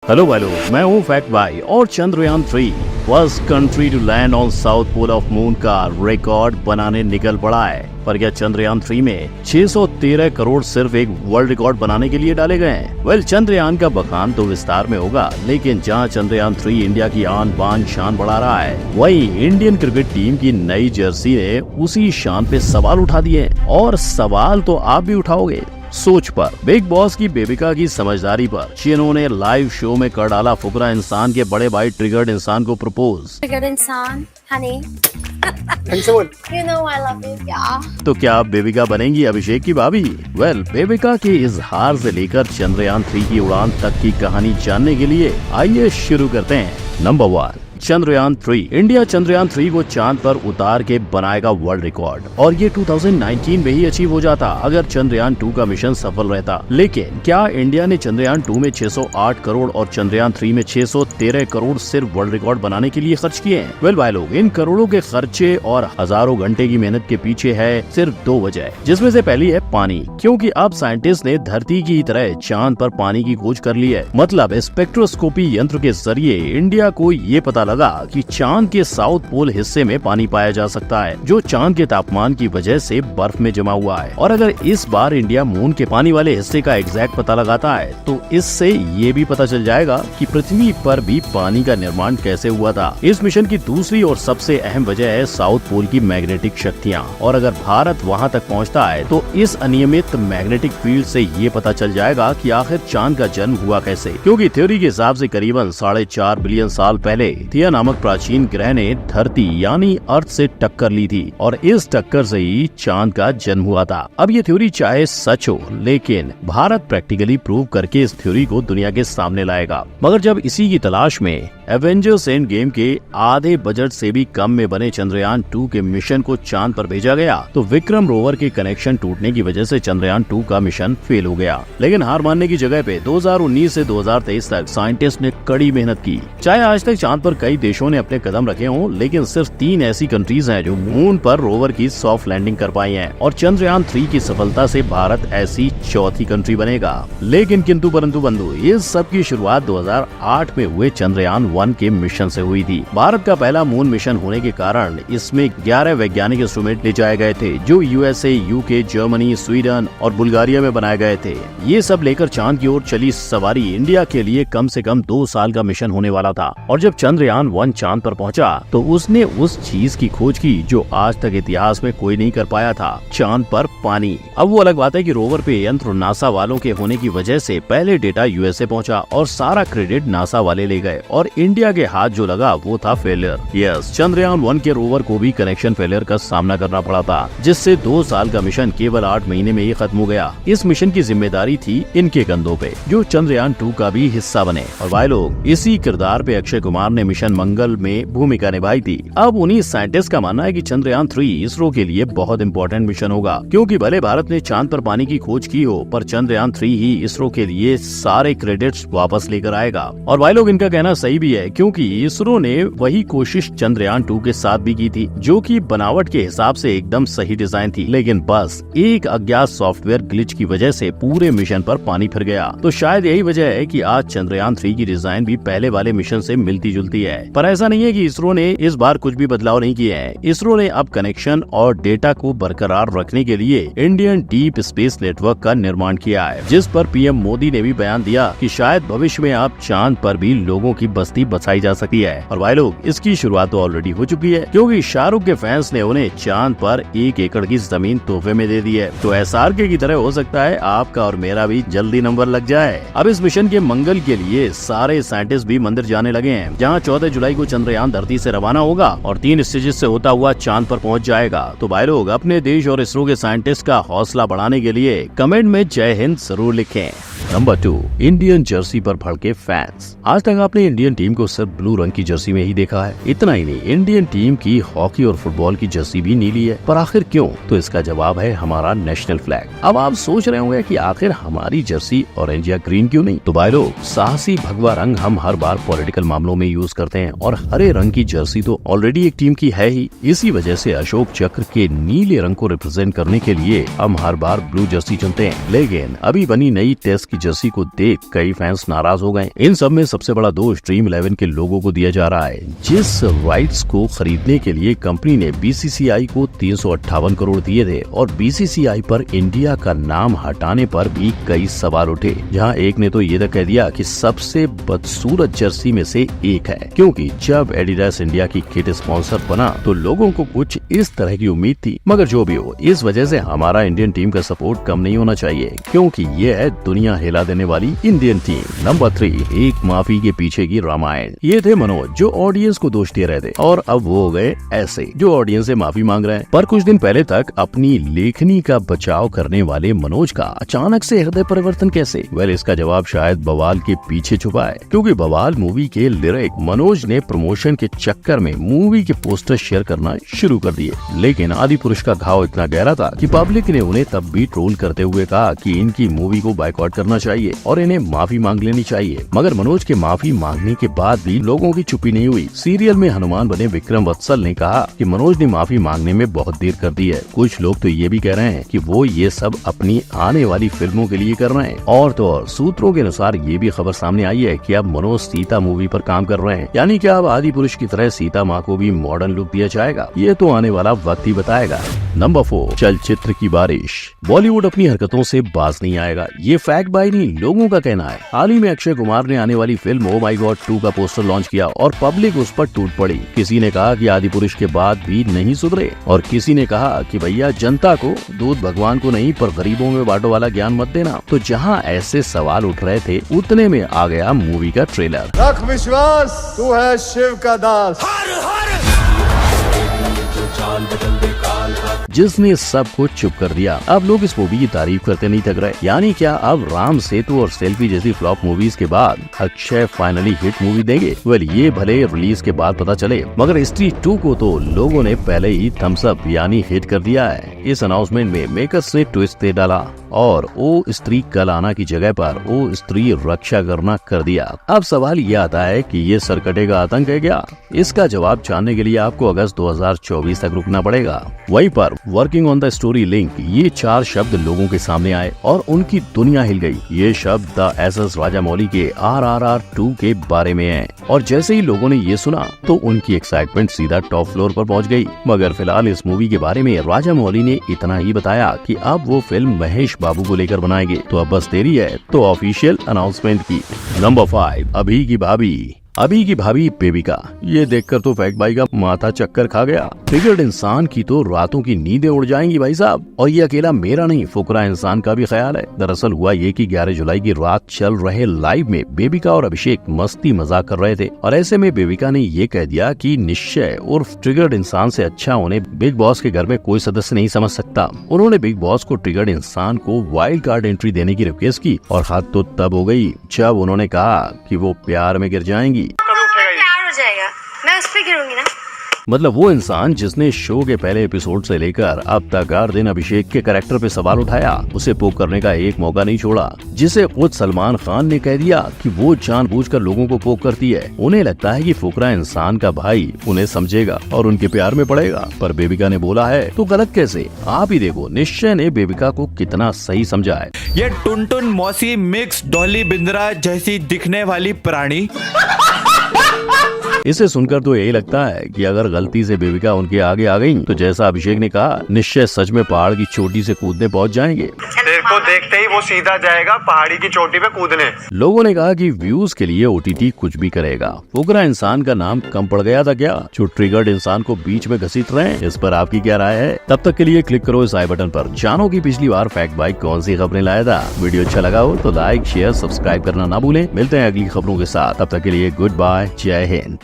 Hello भाइयों, मैं हूँ फैक्ट भाई और Chandrayaan 3 first country to land on south pole of moon का रिकॉर्ड बनाने निकल पड़ा है। पर क्या चंद्रयान 3 में 613 करोड़ सिर्फ एक वर्ल्ड रिकॉर्ड बनाने के लिए डाले गए हैं? वेल, चंद्रयान का बखान तो विस्तार में होगा, लेकिन जहाँ चंद्रयान 3 इंडिया की आन बान शान बढ़ा रहा है, वहीं इंडियन क्रिकेट टीम की नई जर्सी ने उसी शान पे सवाल उठा दिए। और सवाल तो आप भी उठाओगे। सोच पर, बिग बॉस की बेबिका की समझदारी पर चिनो ने लाइव शो में कर डाला फुकरा इंसान के बड़े भाई ट्रिगर्ड इंसान को प्रपोज। ट्रिगर्ड इंसान, Honey, you know I love you, yeah. तो क्या अब बेबिका बनेंगी अभिषेक की भाभी? वेल, बेबिका के इजहार से लेकर चंद्रयान 3 की उड़ान तक की कहानी जानने के लिए आइए शुरू करते हैं। नंबर 1, चंद्रयान 3। इंडिया चंद्रयान 3 को चांद पर उतार के बनाएगा वर्ल्ड रिकॉर्ड, और ये 2019 में ही अचीव हो जाता अगर चंद्रयान 2 का मिशन सफल रहता। लेकिन क्या इंडिया ने चंद्रयान 2 में 608 करोड़ और चंद्रयान 3 में 613 करोड़ सिर्फ वर्ल्ड रिकॉर्ड बनाने के लिए खर्च किए हैं? वेल भाई लोग, इन करोड़ों के खर्चे और हजारों घंटे की मेहनत के पीछे है सिर्फ 2 वजह, जिसमें से पहली है पानी। क्योंकि अब साइंटिस्ट ने धरती की तरह चांद पर पानी की खोज कर ली है। मतलब स्पेक्ट्रोस्कोपी यंत्र के जरिए इंडिया को ये पता लगा कि चांद के साउथ पोल हिस्से में पानी पाया जा सकता है, जो चांद के तापमान की वजह से बर्फ में जमा हुआ है। और अगर इस बार इंडिया मून के पानी वाले हिस्से का एग्जैक्ट पता लगाता है, तो इससे ये भी पता चल जाएगा कि पृथ्वी पर भी पानी का निर्माण कैसे हुआ था। इस मिशन की दूसरी और सबसे अहम वजह है साउथ पोल की मैग्नेटिक शक्तियाँ। और अगर भारत वहाँ तक पहुँचता है, तो इस अनियमित मैग्नेटिक फील्ड से ये पता चल जाएगा कि आखिर चांद का जन्म हुआ कैसे। क्योंकि थ्योरी के हिसाब से करीबन 4.5 बिलियन साल पहले थिया नामक प्राचीन ग्रह ने धरती यानी अर्थ से टक्कर ली थी, और इस टक्कर से ही चांद का जन्म हुआ था। अब ये थ्योरी चाहे सच हो, लेकिन भारत प्रैक्टिकली प्रूव करके इस थ्योरी को दुनिया के सामने लाएगा। मगर जब इसी की तलाश में एवेंजर्स एंड गेम के आधे बजट से भी कम में बने चंद्रयान 2 के मिशन को चांद पर भेजा गया, तो विक्रम रोवर के कनेक्शन टूटने की वजह से चंद्रयान 2 का मिशन फेल हो गया। लेकिन हार मानने की जगह पे 2019 से 2023 तक साइंटिस्ट ने कड़ी मेहनत की। चाहे आज तक चांद पर कई देशों ने अपने कदम रखे हों, लेकिन सिर्फ 3 ऐसी कंट्रीज हैं जो मून पर रोवर की सॉफ्ट लैंडिंग कर पाई हैं, और चंद्रयान 3 की सफलता से भारत ऐसी चौथी कंट्री बनेगा। लेकिन किंतु परंतु बंधु, इस सब की शुरुआत 2008 में हुए चंद्रयान 1 के मिशन से हुई थी। भारत का पहला मून मिशन होने के कारण इसमें 11 वैज्ञानिक इंस्ट्रूमेंट ले जाए गए थे, जो यूएसए, यूके, जर्मनी, स्वीडन और बुल्गारिया में बनाए गए थे। ये सब लेकर चांद की ओर चली सवारी इंडिया के लिए कम से कम 2 साल का मिशन होने वाला था। और जब चंद्रयान 1 चांद पर पहुंचा, तो उसने उस चीज की खोज की जो आज तक इतिहास में कोई नहीं कर पाया था, चांद पर पानी। अब वो अलग बात है कि रोवर पे यंत्र नासा वालों के होने की वजह से पहले डेटा यूएसए पहुंचा और सारा क्रेडिट नासा वाले ले गए, और इंडिया के हाथ जो लगा वो था फेलियर। यस, चंद्रयान 1 के रोवर को भी कनेक्शन फेलियर का सामना करना पड़ा था, जिससे 2 साल का मिशन केवल 8 महीने में ही खत्म हो गया। इस मिशन की जिम्मेदारी थी इनके कंधों पे, जो चंद्रयान 2 का भी हिस्सा बने। और भाई लोग, इसी किरदार पे अक्षय कुमार ने मिशन मंगल में भूमिका निभाई थी। अब उन्हीं साइंटिस्ट का मानना है कि चंद्रयान 3 इसरो के लिए बहुत इंपॉर्टेंट मिशन होगा, क्योंकि भले भारत ने चांद पर पानी की खोज की हो, पर चंद्रयान 3 ही इसरो के लिए सारे क्रेडिट्स वापस लेकर आएगा। और भाई लोग, इनका कहना सही भी है, क्योंकि इसरो ने वही कोशिश चंद्रयान 2 के साथ भी की थी, जो कि बनावट के हिसाब से एकदम सही डिजाइन थी। लेकिन बस एक अज्ञात सॉफ्टवेयर ग्लिच की वजह से पूरे मिशन पर पानी फिर गया। तो शायद यही वजह है कि आज चंद्रयान 3 की डिजाइन भी पहले वाले मिशन से मिलती जुलती है। पर ऐसा नहीं है कि इसरो ने इस बार कुछ भी बदलाव नहीं किए हैं। इसरो ने अब कनेक्शन और डेटा को बरकरार रखने के लिए इंडियन डीप स्पेस नेटवर्क का निर्माण किया है, जिस पर पीएम मोदी ने भी बयान दिया कि शायद भविष्य में अब चांद पर भी लोगों की बस्ती बसाई जा सकती है। और भाई लोग, इसकी शुरुआत तो ऑलरेडी हो चुकी है, क्योंकि शाहरुख के फैंस ने उन्हें चांद पर 1 एकड़ की जमीन तोहफे में दे दी है। तो एसआरके की तरह हो सकता है आपका और मेरा भी जल्दी नंबर लग जाए। अब इस मिशन के मंगल के लिए सारे साइंटिस्ट भी मंदिर जाने लगे हैं, जहाँ 14 जुलाई को चंद्रयान धरती से रवाना होगा और 3 स्टेजेस से होता हुआ चांद पर पहुंच जाएगा। तो भाई लोग, अपने देश और इसरो के साइंटिस्ट का हौसला बढ़ाने के लिए कमेंट में जय हिंद जरूर लिखें। नंबर 2, इंडियन जर्सी पर भड़के फैंस। आज तक आपने इंडियन टीम को सिर्फ ब्लू रंग की जर्सी में ही देखा है। इतना ही नहीं, इंडियन टीम की हॉकी और फुटबॉल की जर्सी भी नीली है। पर आखिर क्यों? तो इसका जवाब है हमारा नेशनल फ्लैग। अब आप सोच रहे होंगे कि आखिर हमारी जर्सी ऑरेंज या ग्रीन क्यों नहीं? तो भाई लोग, साहसी भगवा रंग हम हर बार पॉलिटिकल मामलों में यूज करते हैं, और हरे रंग की जर्सी तो ऑलरेडी एक टीम की है ही। इसी वजह से अशोक चक्र के नीले रंग को रिप्रेजेंट करने के लिए हम हर बार ब्लू जर्सी चुनते हैं। लेकिन अभी बनी नई टेस्ट की जर्सी को देख कई फैंस नाराज हो गए। इन सब में सबसे बड़ा दोष ड्रीम 11 के लोगों को दिया जा रहा है। जिस राइट्स को खरीदने के लिए कंपनी ने बीसीसीआई को 358 करोड़ दिए थे और बीसीसीआई पर इंडिया का नाम हटाने पर भी कई सवाल उठे, जहां एक ने तो ये तक कह दिया कि सबसे बदसूरत जर्सी में से एक है, क्योंकि जब एडिडास इंडिया की किट स्पॉन्सर बना तो लोगों को कुछ इस तरह की उम्मीद थी। मगर जो भी हो, इस वजह से हमारा इंडियन टीम का सपोर्ट कम नहीं होना चाहिए, क्योंकि ये है दुनिया हिला देने वाली इंडियन टीम। नंबर 3, एक माफी के पीछे की रामायण। ये थे मनोज जो ऑडियंस को दोष दे रहे थे और अब वो हो गए ऐसे जो ऑडियंस से माफी मांग रहे हैं। पर कुछ दिन पहले तक अपनी लेखनी का बचाव करने वाले मनोज का अचानक से हृदय परिवर्तन कैसे? इसका जवाब शायद बवाल के पीछे छुपा है, क्योंकि बवाल मूवी के लिरिक मनोज ने प्रमोशन के चक्कर में मूवी के पोस्टर शेयर करना शुरू कर दिए। लेकिन आदिपुरुष का घाव इतना गहरा था कि पब्लिक ने उन्हें तब भी ट्रोल करते हुए कहा कि इनकी मूवी को बायकॉट करना चाहिए और इन्हें माफी मांग लेनी चाहिए। मगर मनोज के माफी मांगने के बाद भी लोगों की चुप्पी नहीं हुई। सीरियल में हनुमान बने विक्रम वत्सल ने कहा कि मनोज ने माफी मांगने में बहुत देर कर दी है। कुछ लोग तो ये भी कह रहे हैं कि वो ये सब अपनी आने वाली फिल्मों के लिए कर रहे हैं। और तो और सूत्रों के अनुसार ये भी खबर सामने आई है कि अब मनोज सीता मूवी पर काम कर रहे हैं, यानी कि अब आदिपुरुष की तरह सीता माँ को भी मॉडर्न लुक दिया जाएगा। ये तो आने वाला वक्त ही बताएगा। नंबर 4, चलचित्र की बारिश। बॉलीवुड अपनी हरकतों से बाज नहीं आएगा, ये फैक्ट बाय नहीं लोगों का कहना है। हाल ही में अक्षय कुमार ने आने वाली फिल्म ओ माय गॉड 2 का पोस्टर लॉन्च किया और पब्लिक उस पर टूट पड़ी। किसी ने कहा कि आदिपुरुष के बाद भी नहीं सुधरे और किसी ने कहा कि भैया जनता को दूध भगवान को नहीं पर गरीबों में बांटो वाला ज्ञान मत देना। तो जहां ऐसे सवाल उठ रहे थे उतने में आ गया मूवी का ट्रेलर। रख विश्वास, तू है शिव का दास। जिसने सब कुछ चुप कर दिया। अब लोग इस मूवी की तारीफ करते नहीं थक रहे। यानी क्या अब राम सेतु और सेल्फी जैसी फ्लॉप मूवीज के बाद अक्षय फाइनली हिट मूवी देंगे? ये भले रिलीज के बाद पता चले, मगर स्त्री 2 को तो लोगों ने पहले ही थम्स अप यानी हिट कर दिया है। इस अनाउंसमेंट में मेकर्स ने ट्विस्ट दे डाला और ओ स्त्री कल आना की जगह पर ओ स्त्री रक्षा करना कर दिया। अब सवाल ये आता है कि ये सरकटे का आतंक है क्या? इसका जवाब जानने के लिए आपको अगस्त 2024 तक रुकना पड़ेगा। वहीं पर working on the story link, ये 4 शब्द लोगों के सामने आए और उनकी दुनिया हिल गई। ये शब्द द एसएस राजामौली के RRR 2 के बारे में है और जैसे ही लोगों ने ये सुना तो उनकी एक्साइटमेंट सीधा टॉप फ्लोर पर पहुंच गई। मगर फिलहाल इस मूवी के बारे में राजामौली ने इतना ही बताया कि अब वो फिल्म महेश बाबू को लेकर बनाएंगे। तो अब बस देरी है तो ऑफिशियल अनाउंसमेंट की। नंबर 5, अभी की भाभी बेबिका। ये देखकर तो फैक्ट भाई का माथा चक्कर खा गया। ट्रिगर्ड इंसान की तो रातों की नींदें उड़ जाएंगी भाई साहब। और ये अकेला मेरा नहीं, फुकरा इंसान का भी ख्याल है। दरअसल हुआ ये कि 11 जुलाई की रात चल रहे लाइव में बेबिका और अभिषेक मस्ती मजाक कर रहे थे और ऐसे में बेबिका ने ये कह दिया कि निश्चय उर्फ ट्रिगर्ड इंसान से अच्छा उन्हें बिग बॉस के घर में कोई सदस्य नहीं समझ सकता। उन्होंने बिग बॉस को ट्रिगर्ड इंसान को वाइल्ड कार्ड एंट्री देने की रिक्वेस्ट की और हद तो तब हो गई जब उन्होंने कहा कि वो प्यार में गिर जाएंगी। प्यार हो जाएगा, मैं उस पे गिरूंगी ना। मतलब वो इंसान जिसने शो के पहले एपिसोड से लेकर अब तक हर दिन अभिषेक के कैरेक्टर पे सवाल उठाया, उसे पोक करने का एक मौका नहीं छोड़ा, जिसे खुद सलमान खान ने कह दिया कि वो जानबूझकर लोगों को पोक करती है। उन्हें लगता है कि फुकरा इंसान का भाई उन्हें समझेगा और उनके प्यार में पड़ेगा, पर बेबिका ने बोला है तो गलत कैसे? आप ही देखो निश्चय ने बेबिका को कितना सही समझा है। ये टुनटुन मौसी मिक्स डॉली बिंद्रा जैसी दिखने वाली प्राणी। इसे सुनकर तो यही लगता है कि अगर गलती से बेबिका उनके आगे आ गई तो जैसा अभिषेक ने कहा, निश्चय सच में पहाड़ की चोटी से कूदने पहुंच जाएंगे। तेरे को देखते ही वो सीधा जाएगा पहाड़ी की चोटी पे कूदने। लोगों ने कहा कि व्यूज के लिए OTT कुछ भी करेगा। फुकरा इंसान का नाम कम पड़ गया था क्या, जो ट्रिगर्ड इंसान को बीच में घसीट रहे हैं? इस पर आपकी क्या राय है? तब तक के लिए क्लिक करो इस आई बटन पर, जानो कि पिछली बार फैक्ट भाई कौन सी खबरें लाया था। वीडियो अच्छा लगा हो तो लाइक शेयर सब्सक्राइब करना ना भूलें। मिलते हैं अगली खबरों के साथ, तब तक के लिए गुड बाय, जय हिंद।